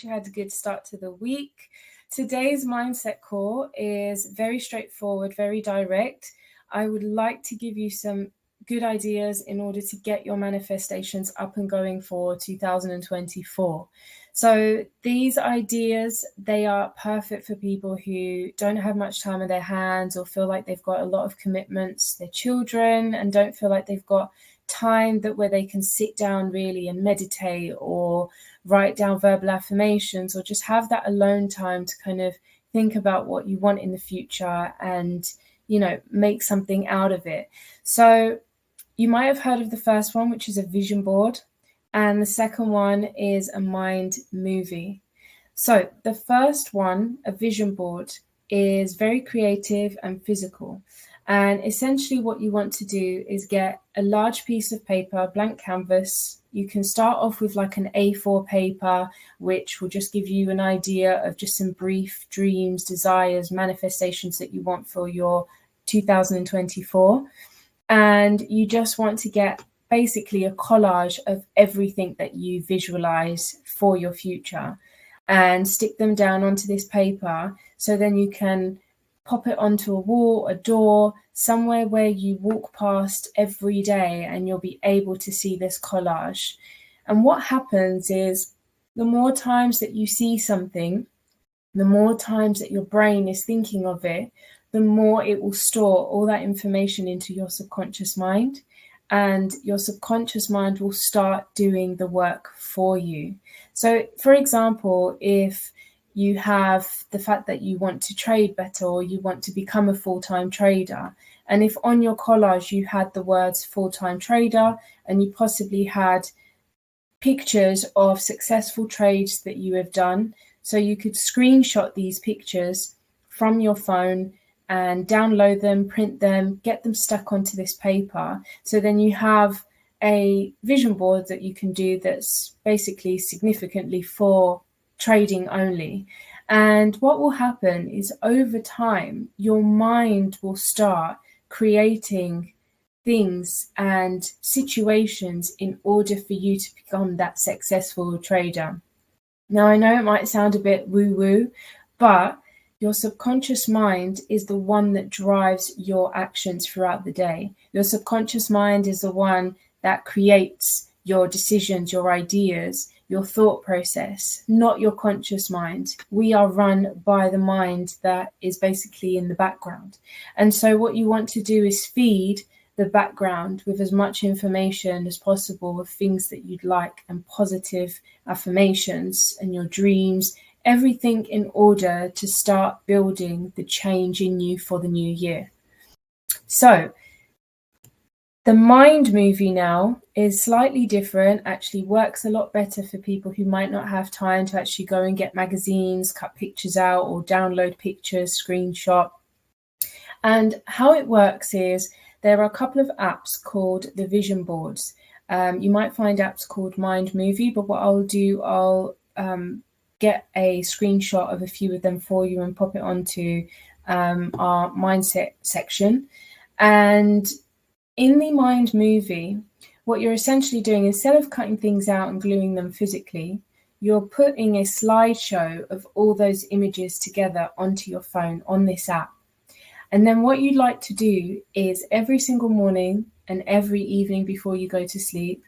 You had a good start to the week. Today's mindset call is very straightforward, very direct. I would like to give you some good ideas in order to get your manifestations up and going for 2024. So these ideas, they are perfect for people who don't have much time in their hands or feel like they've got a lot of commitments to their children and don't feel like they've got time where they can sit down really and meditate or write down verbal affirmations or just have that alone time to kind of think about what you want in the future and, make something out of it. So you might have heard of the first one, which is a vision board, and the second one is a mind movie. So the first one, a vision board, is very creative and physical. And essentially what you want to do is get a large piece of paper, blank canvas. You can start off with like an A4 paper, which will just give you an idea of just some brief dreams, desires, manifestations that you want for your 2024. And you just want to get basically a collage of everything that you visualize for your future and stick them down onto this paper. So then you can pop it onto a wall, a door, somewhere where you walk past every day and you'll be able to see this collage. And what happens is the more times that you see something, the more times that your brain is thinking of it, the more it will store all that information into your subconscious mind. And your subconscious mind will start doing the work for you. So, for example, if you have the fact that you want to trade better or you want to become a full-time trader, and if on your collage you had the words full-time trader and you possibly had pictures of successful trades that you have done, so you could screenshot these pictures from your phone and download them, print them, get them stuck onto this paper. So then you have a vision board that you can do that's basically significantly for trading only. And what will happen is over time, your mind will start creating things and situations in order for you to become that successful trader. Now, I know it might sound a bit woo-woo, but your subconscious mind is the one that drives your actions throughout the day. Your subconscious mind is the one that creates your decisions, your ideas, your thought process, not your conscious mind. We are run by the mind that is basically in the background. And so what you want to do is feed the background with as much information as possible of things that you'd like and positive affirmations and your dreams, everything in order to start building the change in you for the new year. So the mind movie now is slightly different, actually works a lot better for people who might not have time to actually go and get magazines, cut pictures out or download pictures, screenshot. And how it works is there are a couple of apps called the vision boards. You might find apps called Mind Movie, but what I'll do, I'll get a screenshot of a few of them for you and pop it onto our mindset section. And in the Mind Movie, what you're essentially doing, instead of cutting things out and gluing them physically, you're putting a slideshow of all those images together onto your phone on this app. And then what you'd like to do is every single morning and every evening before you go to sleep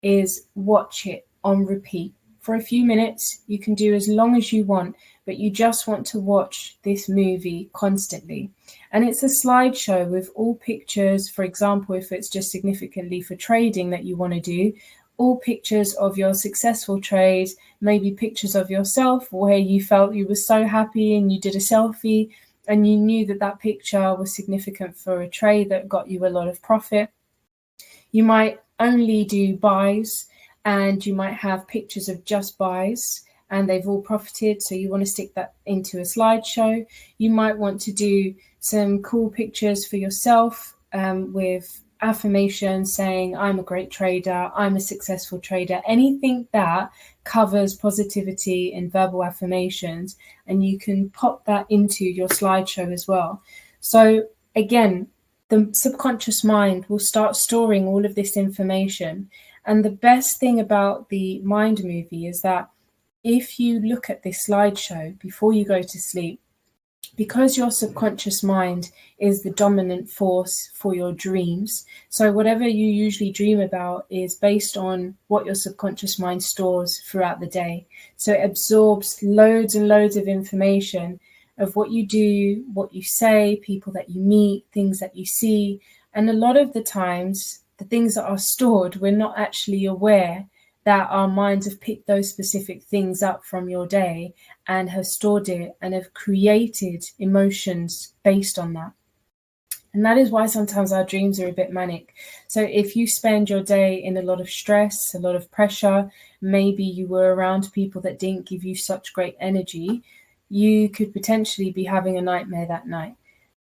is watch it on repeat for a few minutes. You can do as long as you want, but you just want to watch this movie constantly. And it's a slideshow with all pictures. For example, if it's just significantly for trading that you want to do, all pictures of your successful trades, maybe pictures of yourself where you felt you were so happy and you did a selfie and you knew that that picture was significant for a trade that got you a lot of profit. You might only do buys and you might have pictures of just buys and they've all profited, so you want to stick that into a slideshow. You might want to do some cool pictures for yourself with affirmations saying, I'm a great trader, I'm a successful trader, anything that covers positivity and verbal affirmations, and you can pop that into your slideshow as well. So again, the subconscious mind will start storing all of this information. And the best thing about the Mind Movie is that if you look at this slideshow before you go to sleep, because your subconscious mind is the dominant force for your dreams, so whatever you usually dream about is based on what your subconscious mind stores throughout the day. So it absorbs loads and loads of information of what you do, what you say, people that you meet, things that you see. And a lot of the times, the things that are stored, we're not actually aware that our minds have picked those specific things up from your day and have stored it and have created emotions based on that. And that is why sometimes our dreams are a bit manic. So if you spend your day in a lot of stress, a lot of pressure, maybe you were around people that didn't give you such great energy, you could potentially be having a nightmare that night.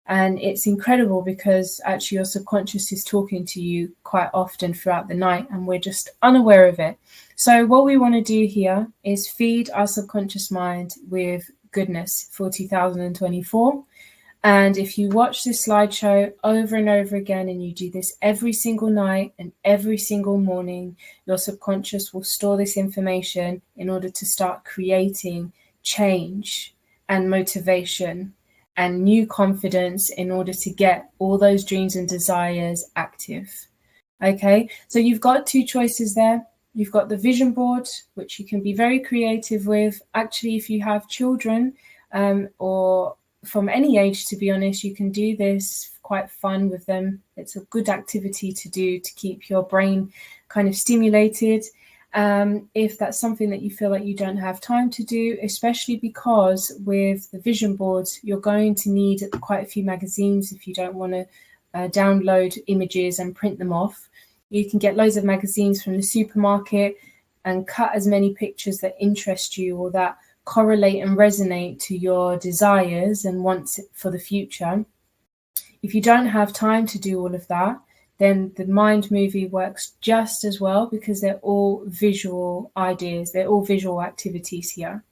And it's incredible because actually your subconscious is talking to you quite often throughout the night and we're just unaware of it. So what we want to do here is feed our subconscious mind with goodness for 2024. And if you watch this slideshow over and over again and you do this every single night and every single morning, your subconscious will store this information in order to start creating change and motivation and new confidence in order to get all those dreams and desires active. Okay, so you've got two choices there. You've got the vision board, which you can be very creative with. Actually, if you have children or from any age, to be honest, you can do this quite fun with them. It's a good activity to do to keep your brain kind of stimulated. If that's something that you feel like you don't have time to do, especially because with the vision boards, you're going to need quite a few magazines if you don't want to download images and print them off. You can get loads of magazines from the supermarket and cut as many pictures that interest you or that correlate and resonate to your desires and wants for the future. If you don't have time to do all of that, then the mind movie works just as well because they're all visual ideas. They're all visual activities here.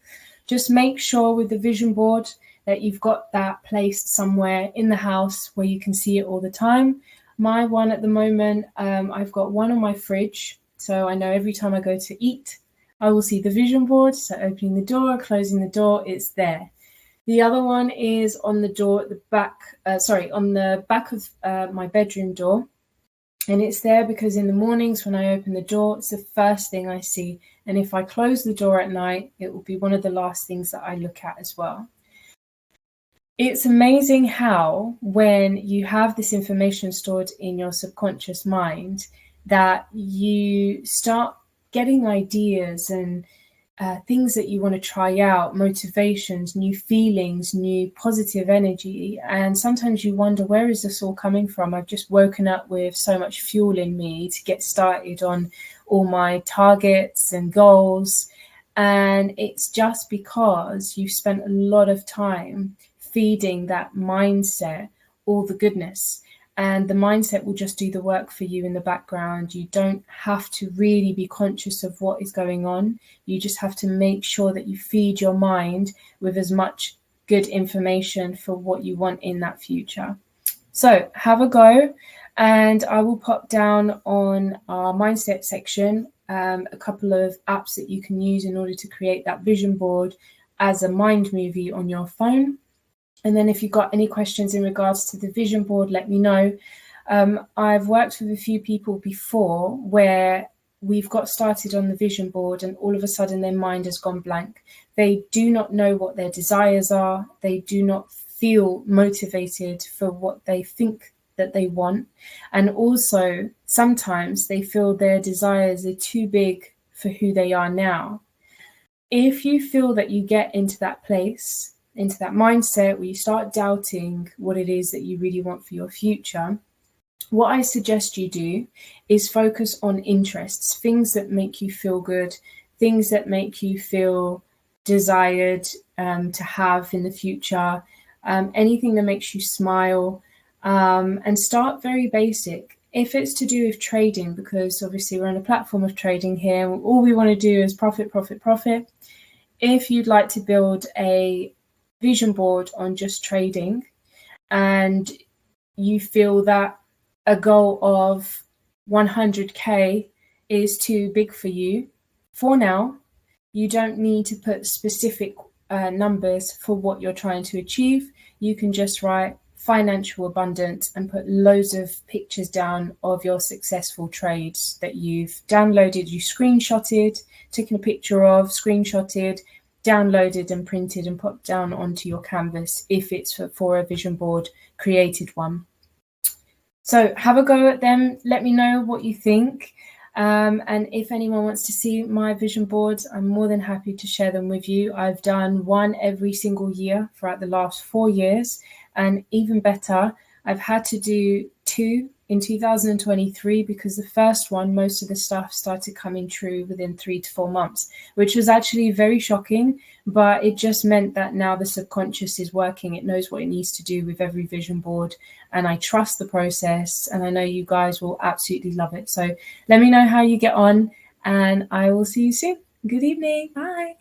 Just make sure with the vision board that you've got that placed somewhere in the house where you can see it all the time. My one at the moment, I've got one on my fridge. So I know every time I go to eat, I will see the vision board. So opening the door, closing the door, it's there. The other one is on the door at the back, on the back of my bedroom door. And it's there because in the mornings when I open the door, it's the first thing I see. And if I close the door at night, it will be one of the last things that I look at as well. It's amazing how when you have this information stored in your subconscious mind that you start getting ideas and things that you want to try out, motivations, new feelings, new positive energy. And sometimes you wonder, where is this all coming from? I've just woken up with so much fuel in me to get started on all my targets and goals. And it's just because you've spent a lot of time feeding that mindset all the goodness. And the mindset will just do the work for you in the background. You don't have to really be conscious of what is going on. You just have to make sure that you feed your mind with as much good information for what you want in that future. So have a go. And I will pop down on our mindset section a couple of apps that you can use in order to create that vision board as a mind movie on your phone. And then if you've got any questions in regards to the vision board, let me know. I've worked with a few people before where we've got started on the vision board and all of a sudden their mind has gone blank. They do not know what their desires are. They do not feel motivated for what they think that they want. And also sometimes they feel their desires are too big for who they are now. If you feel that you get into that place, into that mindset where you start doubting what it is that you really want for your future, what I suggest you do is focus on interests, things that make you feel good, things that make you feel desired to have in the future, anything that makes you smile, and start very basic. If it's to do with trading, because obviously we're on a platform of trading here, all we want to do is profit, profit, profit. If you'd like to build a vision board on just trading and you feel that a goal of 100k is too big for you for now, You don't need to put specific numbers for what you're trying to achieve. You can just write financial abundance and put loads of pictures down of your successful trades that you've downloaded, you screenshotted, taken a picture of, screenshotted, downloaded and printed and put down onto your canvas if it's for a vision board created one. So have a go at them. Let me know what you think. And if anyone wants to see my vision boards, I'm more than happy to share them with you. I've done one every single year throughout the last 4 years. And even better, I've had to do 2 in 2023 because the first one, most of the stuff started coming true within 3 to 4 months, which was actually very shocking. But it just meant that now the subconscious is working. It knows what it needs to do with every vision board. And I trust the process. And I know you guys will absolutely love it. So let me know how you get on. And I will see you soon. Good evening. Bye.